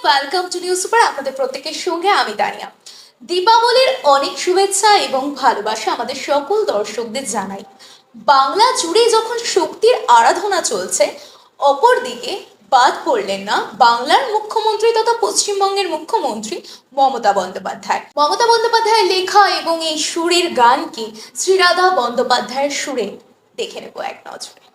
Welcome to news super. আপনাদের প্রত্যেকের সঙ্গে আমি তানিয়া। দীপাবলির অনেক শুভেচ্ছা এবং ভালোবাসা আমাদের সকল দর্শকদের জানাই। বাংলা জুড়ে যখন শক্তির আরাধনা চলছে, অপরদিকে বাদ পড়লেন না বাংলার মুখ্যমন্ত্রী তথা পশ্চিমবঙ্গের মুখ্যমন্ত্রী মমতা বন্দ্যোপাধ্যায়ের লেখা এবং এই সুরের গান কি শ্রীরাধা বন্দ্যোপাধ্যায়ের সুরে দেখে নেব এক নজরে।